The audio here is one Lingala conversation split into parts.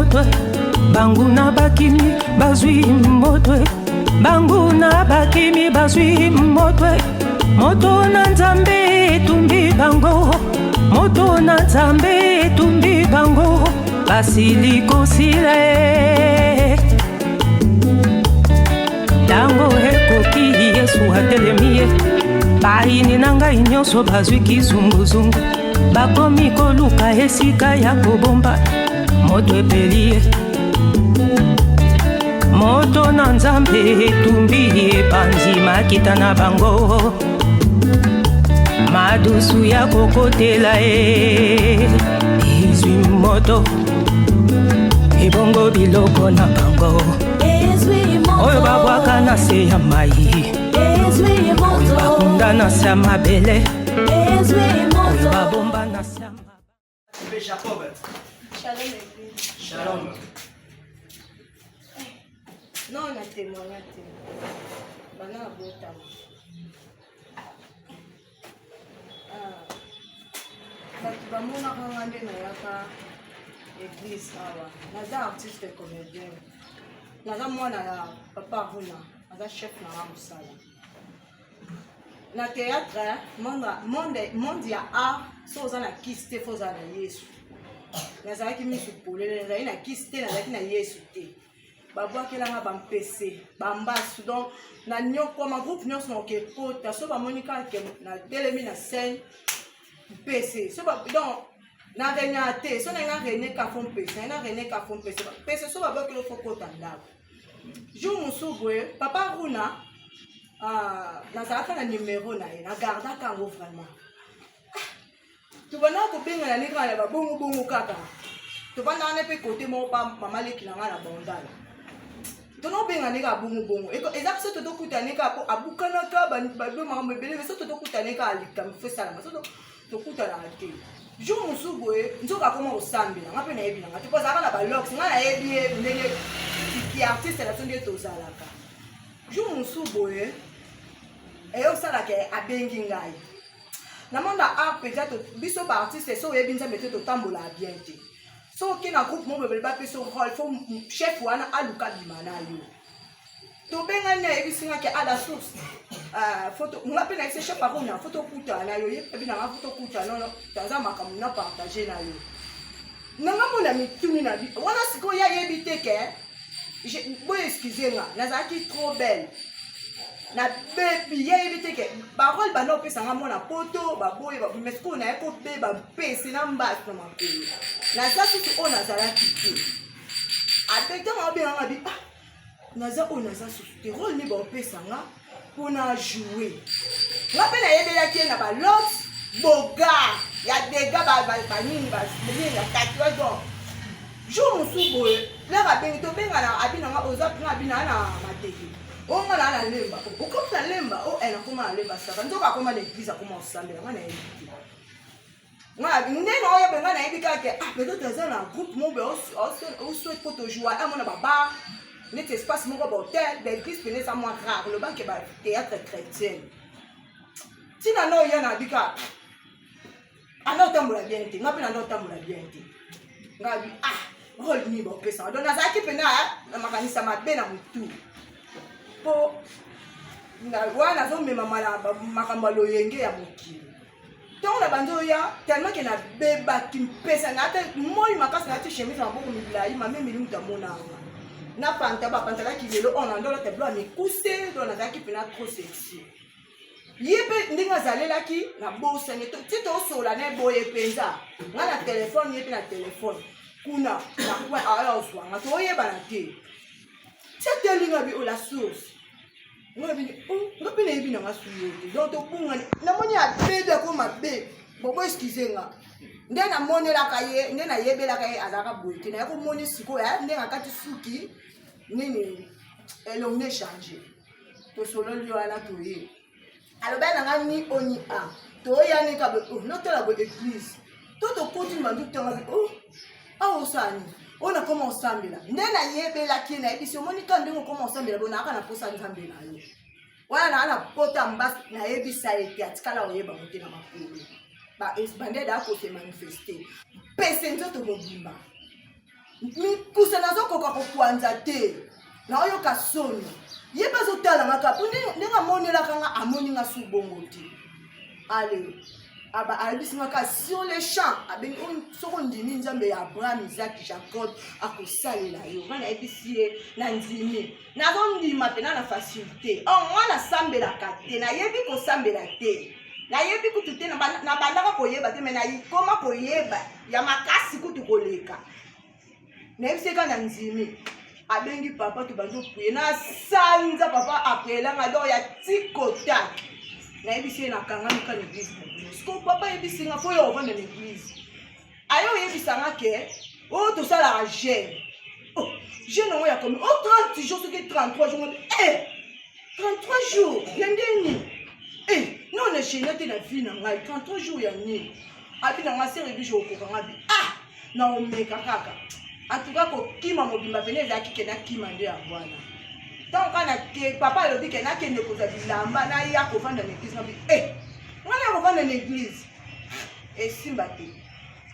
moto banguna bakimi bazwi moto banguna bakimi bazwi moto na nzambe tumbi bango moto na nzambe tumbi bango basiliko sile tango ekoki Yesu atelemie baini na ngai nyonso bazwi kizunguzungu bakomi koluka esika ya kobomba moto epelie moto na nzambe etumbi epanzi makita na bango madusu ya kokotela izwi moto ebongo biloko na bango oyo babwaka na se ya mai oyo bakunda na se ya mabele oyo babomba na se ya Jacob. Shalom. Shalom. Non, on a témoigné. On a beau temps. Bamona kangande na yaka église awa. Naza artiste comédien. Naza mwana ya papa Runa. Naza chef na musala. Na théâtre, monde ya art, so za na kiste fo za na Yesu. Nazalaki misu polele, nazalaki na kiste, nazalaki na Yesu te. Babwakelanga bampese, bambasu, donc na nyoko ma groupe nyonso na okepota, so bamonika ke na telemi na scène pese. So ba donc na renyate, so na René Kafon pese, na René Kafon pese. Pese so babwakelo fokota ndako. Jour musubwe, papa Runa nazalaka na numéro na ye, na gardaka yango vraiment. Tubana kobenga na nika ya babongo kaka. Tubana na pe côté mo pa mama leki na ngala bondala. Tono benga nika bongo. Eza so to kutane ka po abukana ka ba mama bele so to kutane ka alika mfesala. So to kutana ate. Jour musubwe nzoka koma osambela. Ngape na yebi na ngati poza kana ba locks ngala yebi ndenge ki artiste la tonde tozalaka. Jour musubwe eyo sala ke abengi ngai. Na monde art peut-être biso ba artiste so yebinza metete tambola bien te. So ki na groupe mo bebele ba peso rôle fo chef wana aluka bimana yo. To benga na ebisinga ke ada source. Photo ngape na ese chef parona photo kuta na yo yebi na photo kuta no taza makamu na partager na yo. Nanga mona mitumi na bi. Wana siko ya yebi te ke bo excusez-moi, nazaki trop belle. Na baby yebite ke parole bana opesa nga mona poto baboye ba mais ko na ko be ba pesi na mbasi na makolo na sasi tu ona zala kiki ateka ma be nga bi naza ona za su te rôle ni ba opesa nga pona jouer nga pe na yebela ki na ba lot boga ya dega ba nini ba ya tatouage bon jour musubo la ba bengi to benga na abina nga oza nga abina na mateki. On a la lemba, on comme la lemba, oh elle a comment la lemba ça. Quand on va comment l'église a commencé à me la Moi, nous n'avons pas besoin d'aller dire que peut-être dans un groupe mon be on souhaite pour te jouer à mon baba, net espace mon hôtel, l'église penait ça moins rare, le banc est théâtre chrétien. Si na no yana bika ano tambola bien te, ngapi na no tambola bien te. Ngabi rôle ni bo pesa. Donc na za ki pena na makanisa mabe na mutu. Po na wana zo me mama la makamba loyenge ya mokili tant na banzo ya tellement que na beba kimpesa na ata moi makasi na chemise na boko miblai mame milimu tamona na pantala ki lelo on andola tableau mi couster dans na ki pena trop sexy yebe ndinga zalela ki na bosa ne to tito sola ne boye penza nga na téléphone yebe na téléphone kuna na kwa ala oswa nga to yeba na te c'est telinga bi o la source. Moi bi nga pe na yebi na nga suyo te donc to bunga na moni a bebe ko mabe bobo excusez nga nde na moni la kaye nde na yebela kaye azaka boite na ko moni siko ya nde ngakati suki nini elongne changer to solo lio ala to ye alors ben nga ni oni a to ya ni ka be no te la bo église to continue mandu tanga osani on a commencé à mbela ndena yebela kina ebisi omoni ka ndenge commencé à mbela bona aka na posa nzambela yo wana na pota mbasi na yebisa ete atikala oyeba mote na makolo ba bande da ko se manifester pese nzoto mobimba mikusa nazokoka kokwanza te na oyo kasoni ye bazotala ngaka po ndenge monelaka nga amoni nga subongo te ale aba alibisingaka sur les champs abengi soko ndimi nzambe ya Abraham Isaac Jacob akosalela yo ngana ebisi ye na ndimi nazondima pena na facilité nga nasambelaka te nayebi kosambela te nayebi kutu te na bandaka koyeba te me nayikoma koyeba ya makasi kutu koleka nayebiseka na ndimi abengi papa to bazopuye na sanza papa apelanga do ya tikotaki nayebisi ye nakangami na église ko papa yebisinga fo yo ovanda na église ayo yebisanga ke o tosalaka jeune jeune yango ya komi 30 jours soki 33 jours 33 jours ya ndeni non na jeune te na vie na ngai 33 jours ya nini abi na nga sere biso okokanga bi na omeka kaka atuka kokima mobimba pene ezalaki ke nakima nde ya bwana ntango kana ke papa alobi ke nakende kozwa bilamba naya kovanda na église nabi ngana ya kovanda na église esimba te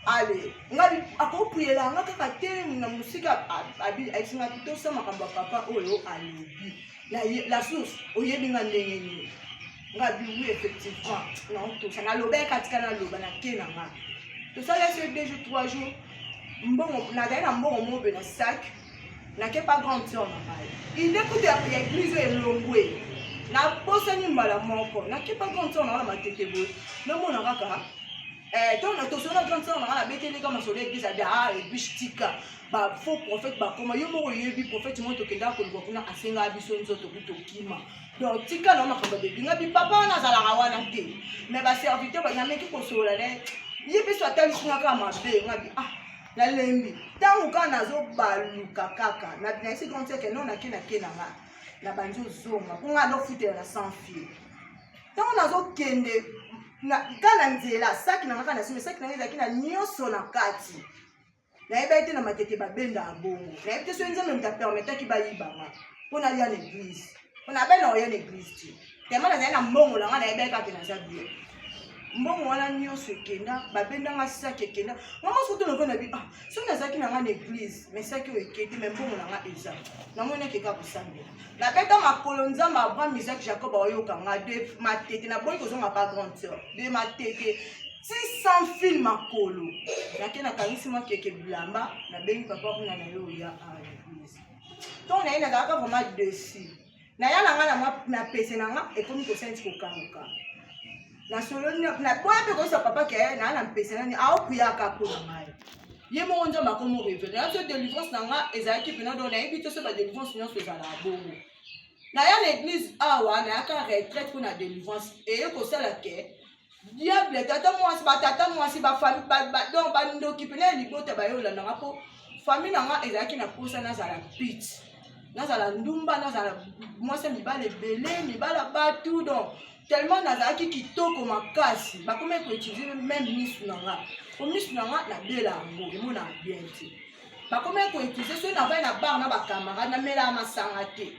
ale ngabi akopuyela nga kaka te na musika ayisinga tosa makambo ya papa oyo alobi la source oyebi nga ndenge nini ngabi oui effectivement naotosa naloba katika naloba na ke na nga tosala ese 2 jours 3 jours mbongo nazali na mbongo mobe na sac nake pas grande sœur na ngai ide kutu ya église elongwe naposani mbala moko nake pas grande sœur na nga na matete boye nomona kaka ntango tosona grande sœur na nga nabeteleka masolo ya église abi ebish tika bafaux prophète bakoma yo moko oyebi prophète mo tokendaka koluka kuna asengaka biso nzoto kutokima donc tika na makambo bebinga bi papa wana azalaka wana te mais baserviteur banyameki kosolola ne ye biso atalisingaka mabe ngabi nalembi ntango kaka nazobaluka kaka naisi grande sœur ke non nake na nga na bandi ozonga mpo nga nofutela na sans fil ntango nazokende ka na nzela saki na nga ka na nsima saki na nga ezalaki na nyonso na kati nayebi te na matete babenda ya bongo nayebi te soki nzambe moto apermetaki bayibanga mpo nalia na église mpo nabenda oya na église te tema nazali na mbongo na nga nayebi kaka naza bien mbongo wana nyonso ekenda babendanga saki ekenda mama soki noko na bi soki nazalaki na nga na église mais saki oyo ekende me mbongo na nga eza namoni ekeka kosambela nabeta makolo nzambe Abraham Isaac Jacob aoyoka nga de matete naboyi kozonga pa grande sœur de matete 600 fil makolo nake nakangisi mwa keke bilamba nabengi papa kuna na yo oya a église ntongo naye nazalaka vraiment desi naya na nga na pese na nga ekomi kosensi kokangoka na solo na boya pe kosa papa ke na mpese nani aokuyaka po na ngai ye mo nzo makomo révélé na so délivrance na nga ezalaki pena do na yebi to so ba délivrance nyonso ezala bongo na ya l'église awa na yaka retraite pour na délivrance eye kosala ke diable tata mwasi bafamille donc bandoki pena libota bayolanda nga po famille na nga ezalaki na posa nazala pit nazala ndumba nazala mwasi mibala ebele mibala batu donc tellement nazalaki kitoko makasi bakome koutiliser même misu na nga po misu na nga nabela yango emona bien te bakome koutiliser soki navai na bar na bacamarade namelaka masanga te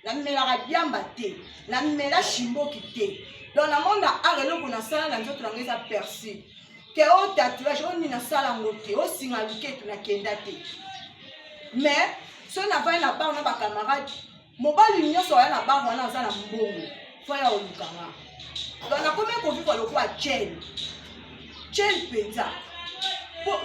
namelaka biamba te namela shimboki te donc namonda ar eloko nasala na nzoto na nga eza persil ke o tatouage oni nasala yango te osinga liketu nakenda te mais soki navai na bar na bacamarade mobali nyonso aya na bar wana aza na mbongo foya olukanga donc nakomi kovivre lokola chel mpenza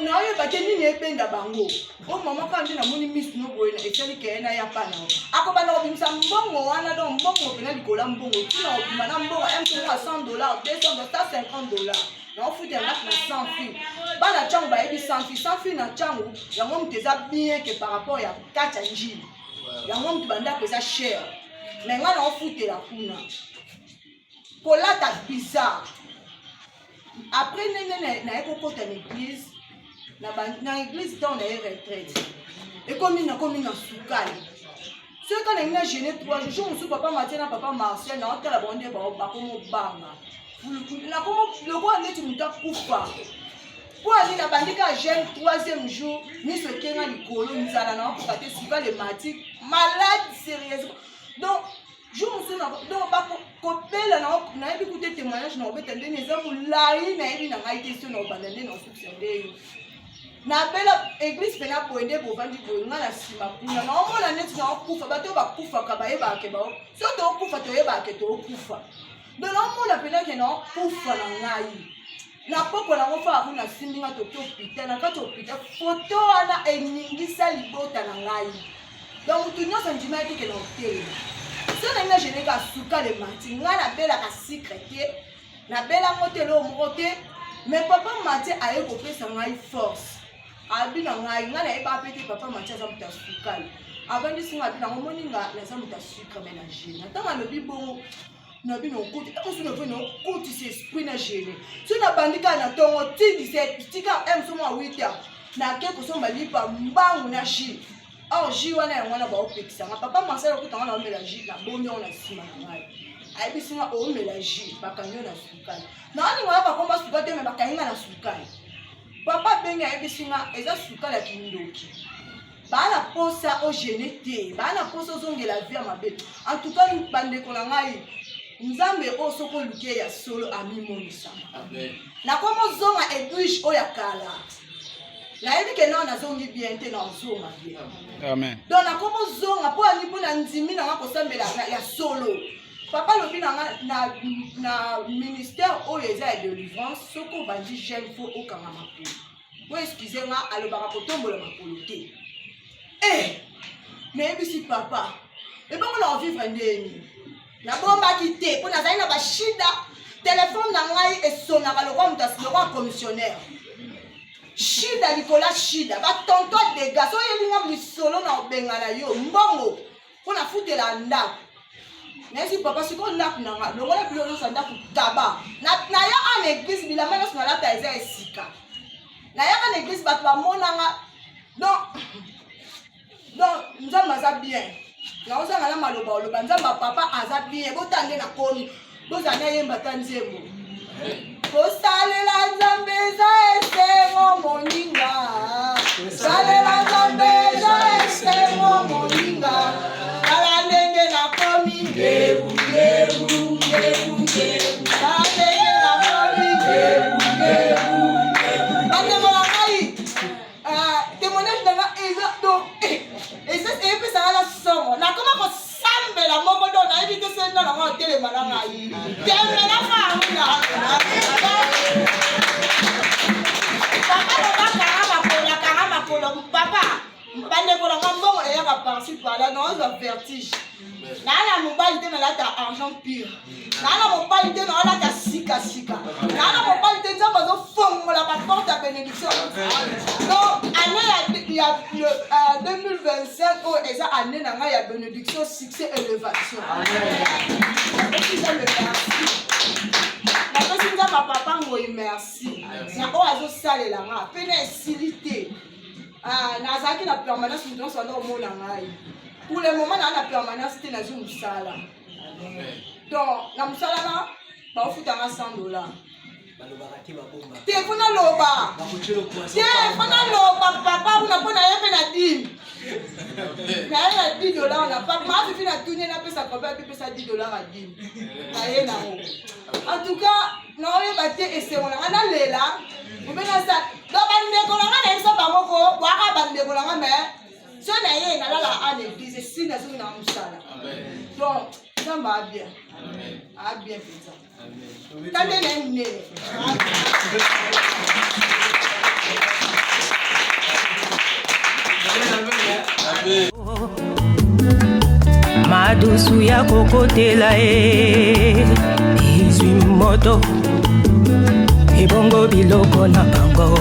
na oyeba te nini ebenda bango o mama kaka nde namoni misu noboye esali keye na ya pana akobanda kobimisa mbongo wana donc mbongo pena likola mbongo tina obima na mbongo mtongo ya $100 $200 $50 naofutela ngati na 100 fil bana ntango bayebi 100 fil na ntango yango moto eza bien ke par rapport ya kati ya njili yango moto bandako eza cher mais nga naofutela kuna kolata bizarre après ndenge naye kokota na église na église ntango naye retraite ekomi na sukali soki kana ngi na gene 3 jours mosusu papa matie na papa Martial naotala bango nde bakomobanga lokola neti moto akufa po ali nabandi ka jeune 3e jour miso ekenga likolo nzala naokoka te suka le mati malade sérieusement donc jour mosusu donc bakopela nayebi kuta témoignage na obeta ndeni eza molai nayebi na ngai te so na obanda nde na osukisa nde yo na bela église pena poende bovandi boinga na sima kuna na omona neti na okufa bato bakufa ka bayeba ke ba so to okufa to yeba ke to okufa de na omona pena ke na okufa na ngai na poko na ngofa kuna simbinga to hôpital na kato hôpital photo ana eningisa libota na ngai donc tu nyonso ndima ete ke na hotel so na ina jene ka suka le mati nga na bela ka secrétaire na bela motelo mote mais papa mati aye ko pesa ngai force abina ngai nga na eba pete papa mati za muta sukali abandi singa abina ngomoni nga na za muta suka ménager na tanga no bibongo na bino kuti ako sino veno kuti se esprit na gene so na bandika na tongo ti 17 tika m so mo 8 na ke ko so malipa mbangu na shi au ji wana ya mwana ba opekisa nga papa masala ko tanga na mélanger na bonyo na sima na ngai ai bisinga o mélanger bakanyo na sukali na ani ngwa ba komba sukali te me bakayinga na sukali papa benga ai bisinga eza sukali ya kindoki bana posa o gene te bana posa zongela via mabe en tout cas nous bande ko na ngai Nzambe osoko luke ya solo amimonisa. Amen. Na komo zonga edwish o ya kala. Na ebi ke na zongi bien te na zonga bien. Amen. Donc na komo zonga po ani po na nzimi na ngakosambela ya solo. Papa lobi na ministère o yeza de délivrance soko bandi jeune fo o kanga makolo. Bo excusez nga alobaka kotombola makolo te. Mais ebi si papa. Et bon on vivre ndeni. Na bomba kité pour na zaina ba shida téléphone na ngai esona ka lokwa mutasi lokwa commissionnaire shida likola shida ba tonto de gaso yelinga misolo na obengala yo mbongo pona futela ndako nesi papa siko ndako na nga longola bilo so ndako taba na ya en église bilama na sona lata eza esika na ya en église ba ba monanga donc nzamba za bien na osanga na maloba oloba nzamba papa aza bien botande na komi bozana yemba tanzembo kosalela nzambe za esengo moninga salela nzambe za esengo moninga kala ndenge na komi ngebu ngebu ngebu ngebu kala ndenge na komi ngebu ngebu ngebu la kai témoignage dans la donc et ça c'est peu ça la somme na comment ko sambela moko do na éviter ça na na télé malanga yi télé na famila papa bande ko la mbongo e ya parti par là non ça vertige na la mobile te na la ta argent pur na la mobile te na la ta sika sika na la mobile te za bazo fongo la porte à bénédiction donc année il y a 2025 oh eza année na nga ya bénédiction succès élévation na papa ngoyi merci na o azo salela nga pena esilité nazaki na permanence nous sommes au monde ngai pour le moment na permanence te na zo musala donc na musala na ba ofuta nga $100 Téléphone loba. Téléphone loba papa on a pas na yepe na dim. Na ya $10 na papa ma fi na tunie na pesa ko ba pesa $10 a dim. Na ye na ho. En tout cas, no ye ba te ese wona na lela. Ubena sa do ba ndeko na na so ba moko wa ka ba ndeko na me. So na ye na la a l'église si na so na musala. Amen. Donc, ça va bien. Amen. A bien fait ça. Amen. Tande na nne. Madusu ya kokotela izwi moto ibongo biloko na bango